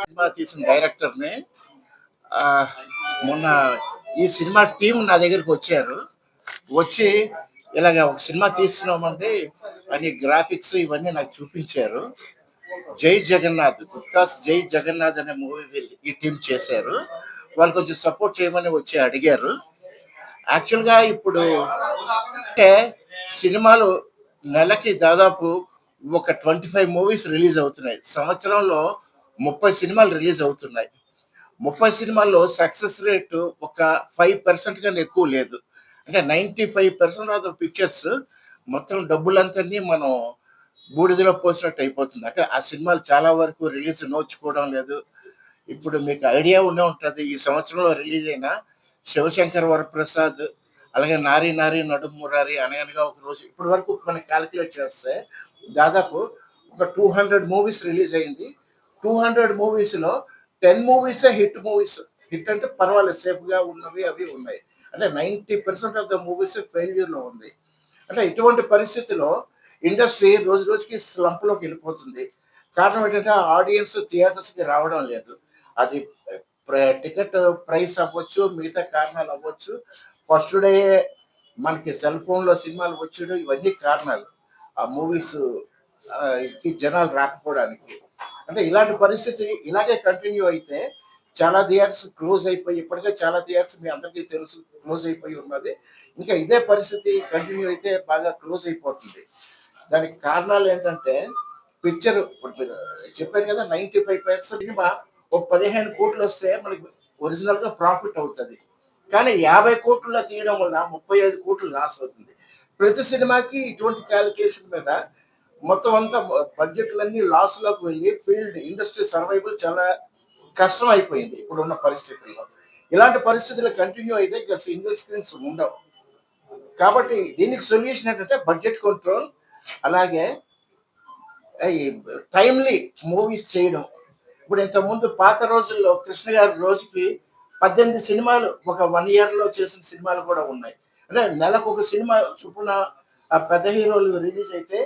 Cinema తీసిన డైరెక్టర్ని మొన్న ఈ సినిమా టీం నా దగ్గరికి వచ్చారు. వచ్చి ఇలాగ ఒక సినిమా తీస్తున్నామండి అని గ్రాఫిక్స్ ఇవన్నీ నాకు చూపించారు. జై జగన్నాథ్, గుప్తాస్ జై జగన్నాథ్ అనే మూవీ ఈ టీం చేశారు. వాళ్ళు కొంచెం సపోర్ట్ చేయమని వచ్చి అడిగారు. యాక్చువల్గా ఇప్పుడు అంటే సినిమాలు నెలకి దాదాపు ఒక 25 మూవీస్ రిలీజ్ అవుతున్నాయి. సంవత్సరంలో 30 సినిమాలు రిలీజ్ అవుతున్నాయి. 30 సినిమాల్లో సక్సెస్ రేటు ఒక 5% కన్నా ఎక్కువ లేదు. అంటే 95% ఆఫ్ ద పిక్చర్స్ మొత్తం డబ్బులంతని మనం బూడిదలో పోసినట్టు అయిపోతుంది. అంటే ఆ సినిమాలు చాలా వరకు రిలీజ్ నోచుకోవడం లేదు. ఇప్పుడు మీకు ఐడియా ఉండే ఉంటుంది. ఈ సంవత్సరంలో రిలీజ్ అయిన 'శివశంకర్ వరప్రసాద్', అలాగే 'నారి నారి నడుమురారి', 'అనగనగా ఒక రోజు' ఇప్పటి వరకు మనం క్యాలిక్యులేట్ చేస్తే దాదాపు ఒక 200 మూవీస్ రిలీజ్ అయింది. 200 మూవీస్‌లో 10 మూవీసే హిట్ మూవీస్. హిట్ అంటే పర్వాలేదు సేఫ్‌గా ఉన్నవి అవి ఉన్నాయి. అంటే 90% ఆఫ్ ద మూవీస్ ఫెయిల్యూర్‌లో ఉంది. అంటే ఇటువంటి పరిస్థితిలో ఇండస్ట్రీ రోజు రోజుకి స్లంప్‌లోకి వెళ్ళిపోతుంది. కారణం ఏంటంటే ఆడియన్స్ థియేటర్స్‌కి రావడం లేదు. అది టికెట్ ప్రైస్ అవ్వచ్చు, మిగతా కారణాలు అవ్వచ్చు. ఫస్ట్ డే మనకి సెల్ ఫోన్‌లో సినిమాలు వచ్చేయడం ఇవన్నీ కారణాలు. ఆ మూవీస్ కి జనాలు రాకపోవడానికి. అంటే ఇలాంటి పరిస్థితి ఇలాగే కంటిన్యూ అయితే చాలా థియేటర్స్ క్లోజ్ అయిపోయి ఇప్పటికే చాలా థియేటర్స్ మీ అందరికీ తెలుసు క్లోజ్ అయిపోయి ఉన్నది. ఇంకా ఇదే పరిస్థితి కంటిన్యూ అయితే బాగా క్లోజ్ అయిపోతుంది. దానికి కారణాలు ఏంటంటే పిక్చర్ ఇప్పుడు మీరు చెప్పాను కదా 95% సినిమా ఒక 15 కోట్లు వస్తే మనకి ఒరిజినల్‌గా ప్రాఫిట్ అవుతది. కానీ 50 కోట్లలో తీయడం వల్ల 35 కోట్లు లాస్ అవుతుంది. ప్రతి సినిమాకి ఇటువంటి కాలిక్యులేషన్ మీద మొత్తం అంతా బడ్జెట్‌లన్నీ లాస్‌లోకి వెళ్ళి ఫీల్డ్ ఇండస్ట్రీ సర్వైవల్ చాలా కష్టం అయిపోయింది ఇప్పుడున్న పరిస్థితుల్లో. ఇలాంటి పరిస్థితులు కంటిన్యూ అయితే ఇక సింగిల్ స్క్రీన్స్ ఉండవు. కాబట్టి దీనికి సొల్యూషన్ ఏంటంటే బడ్జెట్ కంట్రోల్, అలాగే ఈ టైమ్‌లీ మూవీస్ చేయడం. ఇప్పుడు ఇంతకుముందు పాత రోజుల్లో కృష్ణ గారు రోజుకి 18 సినిమాలు ఒక 1 ఇయర్‌లో చేసిన సినిమాలు కూడా ఉన్నాయి. అంటే నెలకొక సినిమా చొప్పున ఆ పెద్ద హీరోలు రిలీజ్ అయితే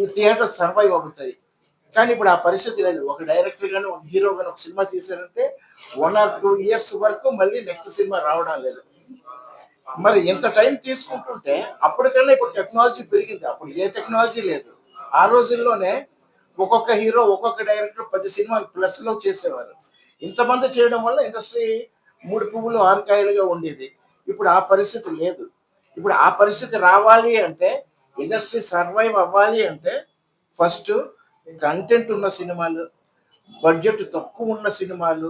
ఈ థియేటర్ సర్వైవ్ అవుతాయి. కానీ ఇప్పుడు ఆ పరిస్థితి లేదు. ఒక డైరెక్టర్ గాని, ఒక హీరో గాని ఒక సినిమా తీశారంటే 1 ఆర్ 2 ఇయర్స్ వరకు మళ్ళీ నెక్స్ట్ సినిమా రావడం లేదు. మరి ఇంత టైం తీసుకుంటుంటే అప్పటికన్నా ఇప్పుడు టెక్నాలజీ పెరిగింది. అప్పుడు ఏ టెక్నాలజీ లేదు. ఆ రోజుల్లోనే ఒక్కొక్క హీరో, ఒక్కొక్క డైరెక్టర్ 10 సినిమాలు ప్లస్‌లో చేసేవారు. ఇంతమంది చేయడం వల్ల ఇండస్ట్రీ 3 పువ్వులు 6 కాయలుగా ఉండేది. ఇప్పుడు ఆ పరిస్థితి లేదు. ఇప్పుడు ఆ పరిస్థితి రావాలి అంటే ఇండస్ట్రీ సర్వైవ్ అవ్వాలి అంటే ఫస్ట్ కంటెంట్ ఉన్న సినిమాలు, బడ్జెట్ తక్కువ ఉన్న సినిమాలు,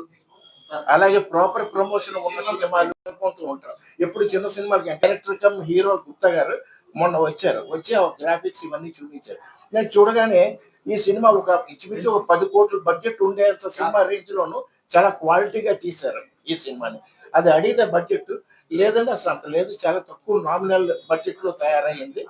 అలాగే ప్రాపర్ ప్రమోషన్ ఉన్న సినిమాలు అనుకుంటూ ఉంటారు. ఎప్పుడు చిన్న సినిమాలకి డైరెక్టర్ కమ్ హీరో గుప్తా గారు మొన్న వచ్చారు. వచ్చి ఆ గ్రాఫిక్స్ ఇవన్నీ చూపించారు. నేను చూడగానే ఈ సినిమా ఒక ఇంచుమించు ఒక 10 కోట్ల బడ్జెట్ ఉండేంత సినిమా రేంజ్‌లోను చాలా క్వాలిటీగా తీశారు ఈ సినిమాని. అది అడిగితే బడ్జెట్ లేదండి అసలు అంత లేదు. చాలా తక్కువ నామినల్ బడ్జెట్‌లో తయారయింది.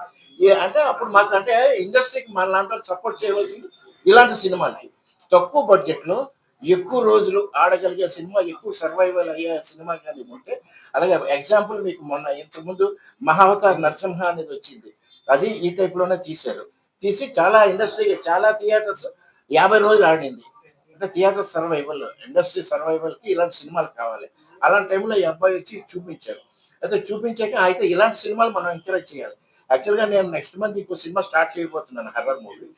అంటే అప్పుడు మాకంటే ఇండస్ట్రీకి మనలాంటోళ్ళు సపోర్ట్ చేయవలసింది ఇలాంటి సినిమాలకి. తక్కువ బడ్జెట్‌లో ఎక్కువ రోజులు ఆడగలిగే సినిమా, ఎక్కువ సర్వైవల్ అయ్యే సినిమా గాని ఉంటే అలాగే ఎగ్జాంపుల్ మీకు మొన్న ఇంతకుముందు 'మహావతార్ నరసింహ' అనేది వచ్చింది. అది ఈ టైప్‌లోనే తీశారు. తీసి చాలా ఇండస్ట్రీకి చాలా థియేటర్స్ 50 రోజులు ఆడింది. అంటే థియేటర్ సర్వైవల్, ఇండస్ట్రీ సర్వైవల్‌కి ఇలాంటి సినిమాలు కావాలి. అలాంటి టైంలో ఈ అబ్బాయి వచ్చి చూపించారు. అయితే చూపించాక అయితే ఇలాంటి సినిమాలు మనం ఎంకరేజ్ చేయాలి. యాక్చువల్‌గా నేను నెక్స్ట్ మంత్ ఇంకో సినిమా స్టార్ట్ చేయబోతున్నాను హారర్ మూవీ.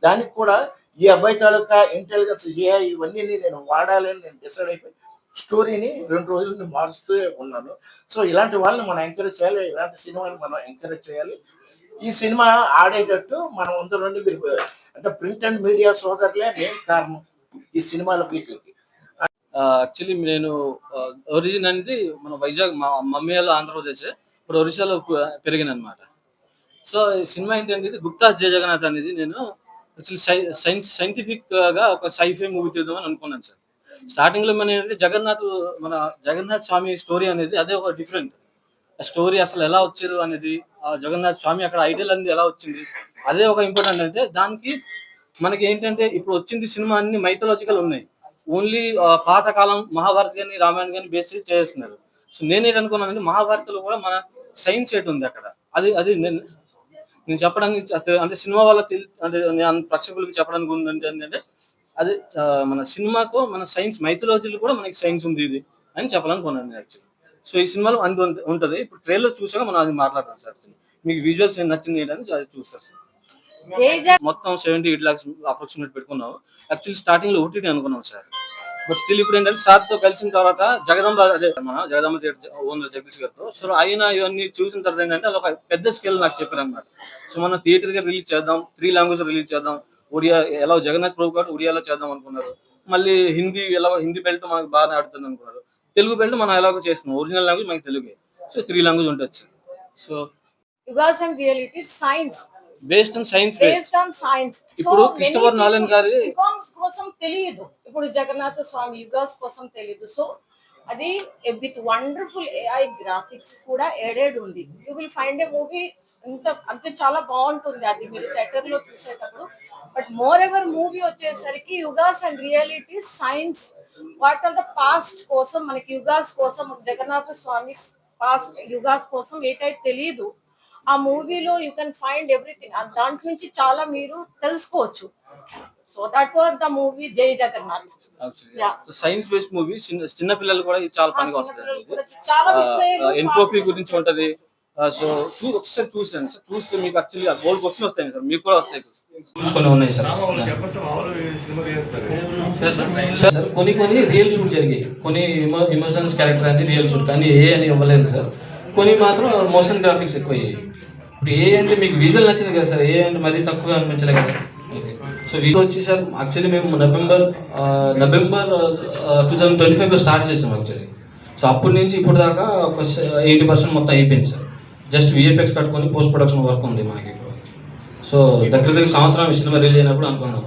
దానికి కూడా ఈ అబ్బాయి తాలూకా ఇంటెలిజెన్స్ ఏఐ ఇవన్నీని నేను వాడాలి అని నేను డిసైడ్ అయిపోయి స్టోరీని 2 రోజులు నేను మారుస్తూ ఉన్నాను. సో, ఇలాంటి వాళ్ళని మనం ఎంకరేజ్ చేయాలి. ఇలాంటి సినిమాని మనం ఎంకరేజ్ చేయాలి. ఈ సినిమా ఆడేటట్టు మనం అందరి నుండి మీరు అంటే ప్రింట్ అండ్ మీడియా సోదరులే మెయిన్ కారణం ఈ సినిమాల వీటిలకి. యాక్చువల్లీ నేను ఒరిజిన్ అనేది మన వైజాగ్ మా మమ్మీ వాళ్ళు ఆంధ్రప్రదేశ్. ఇప్పుడు ఒరిస్సాలో పెరిగాననమాట. సో, ఈ సినిమా ఏంటంటే ఇది 'గుప్తాస్ జయ జగన్నాథ్' అనేది నేను యాక్చువల్లీ సైంటిఫిక్‌గా ఒక సైఫై మూవీ తీద్దామని అనుకున్నాను సార్. స్టార్టింగ్ లో మన ఏంటంటే మన జగన్నాథ్ స్వామి స్టోరీ అనేది అదే ఒక డిఫరెంట్ స్టోరీ. అసలు ఎలా వచ్చారు అనేది, ఆ జగన్నాథ్ స్వామి అక్కడ ఐడియల్ అనేది ఎలా వచ్చింది, అదే ఒక ఇంపార్టెంట్. అంటే దానికి మనకి ఏంటంటే ఇప్పుడు వచ్చింది సినిమా అన్ని మైథలాజికల్ ఉన్నాయి. ఓన్లీ పాతకాలం మహాభారత్ కానీ రామాయణం కానీ బేస్ చేస్తున్నారు. సో నేనేటనుకున్నానంటే మహాభారతంలో కూడా మన సైన్స్ ఎటు ఉంది అక్కడ. అది అది నేను చెప్పడానికి అంటే సినిమా వాళ్ళ అంటే నేను ప్రేక్షకులకి చెప్పడానికి ఉంది ఏంటంటే అది మన సినిమాతో మన సైన్స్ మైథలాజీలో కూడా మనకి సైన్స్ ఉంది ఇది అని చెప్పాలనుకున్నాను యాక్చువల్లీ. సో ఈ సినిమాలో అందు ఉంటది. ఇప్పుడు ట్రైలర్ చూసాక మనం అది మాట్లాడతాం సార్. మీకు విజువల్స్ ఏం నచ్చింది ఏంటని అది చూస్తారు సార్. మొత్తం 78 lakhs అప్రాక్సిమేట్ పెట్టుకున్నాం. యాక్చువల్లీ స్టార్టింగ్ లో ఓటీటీ అనుకున్నాం సార్. బట్ స్టిల్ ఇప్పుడు ఏంటంటే సార్ తో కలిసిన తర్వాత జగదంబ థియేటర్ ఓనర్ జగదీష్ గారితో సో ఆయన ఇవన్నీ చూసిన తర్వాత ఏంటంటే అది ఒక పెద్ద స్కేల్ నాకు చెప్పారు అనమాట. సో మనం థియేటర్ గా రిలీజ్ చేద్దాం, 3 languages రిలీజ్ చేద్దాం. ఒడియా ఎలా జగన్నాథ్ ప్రభు గారు ఒడియాలో చేద్దాం అనుకున్నారు. మళ్ళీ హిందీ బెల్ట్ మనకు బాగా ఆడుతుంది అనుకున్నారు. తెలుగు బెల్ట్ మనం ఎలాగో చేస్తున్నాం. ఒరిజినల్ లాంగ్వేజ్ మనకి తెలుగే. సో 3 languages ఉండొచ్చు. So yugas and reality science based on science. ఇప్పుడు So, క్రిస్టోఫర్ many నాలన్ గారి people యుగాస్ కోసం తెలియదు. ఇప్పుడు జగన్నాథ స్వామి యుగాస్ కోసం తెలియదు. సో అది విత్ వండర్ఫుల్ ఏఐ గ్రాఫిక్స్ కూడా ఎడెడ్ ఉంది. You will find a movie అంటే చాలా బాగుంటుంది అది మీరు థియేటర్ లో చూసేటప్పుడు. బట్ మోర్ ఎవర్ మూవీ వచ్చేసరికి యుగాస్ and reality science what are the past కోసం మనకి యుగాస్ కోసం జగన్నాథ స్వామి పాస్ట్ యుగాస్ కోసం ఏటైతే తెలియదు ఆ మూవీలో యూ కెన్ ఫైండ్ ఎవ్రీథింగ్. దాంట్లో నుంచి చాలా మీరు తెలుసుకోవచ్చు. So that was the movie జై జగన్నాథ్. Science based movie. చిన్న పిల్లలు కూడా ఇది చాలా పనికి వస్తుంది. చాలా విషయాలు ఎంట్రోపీ గురించి ఉంటది. సో ఒకసారి చూసాను సార్. చూస్తే మీకు యాక్చువల్లీ గోల్ క్వశ్చన్ వస్తాయి సార్, మీకు కూడా వస్తాయి. చూసుకొని ఉన్నాయి సార్. సార్ కొన్ని రియల్ షూట్ జరిగాయి, కొన్ని ఎమోషన్స్ క్యారెక్టర్ అని రియల్ షూట్, కానీ ఏ అని ఇవ్వలేదు సార్. కొన్ని మాత్రం మోషన్ గ్రాఫిక్స్ ఎక్కువ అయ్యాయి. ఇప్పుడు ఏ అంటే మీకు విజువల్ నచ్చింది కదా సార్, ఏ అంటే మరీ తక్కువ అనిపించలేదు కదా. ఓకే. సో ఇది వచ్చి సార్ యాక్చువల్లీ మేము నవంబర్ 2025లో స్టార్ట్ చేసాం యాక్చువల్లీ. సో అప్పటి నుంచి ఇప్పుడు దాకా ఒక 80% మొత్తం అయిపోయింది సార్. జస్ట్ విఎఫ్ఎక్స్ కట్టుకొని పోస్ట్ ప్రొడక్షన్ వర్క్ ఉంది మాకు ఇప్పుడు. సో దగ్గర సంవత్సరం సినిమా రిలీజ్ అయినప్పుడు అనుకున్నాం.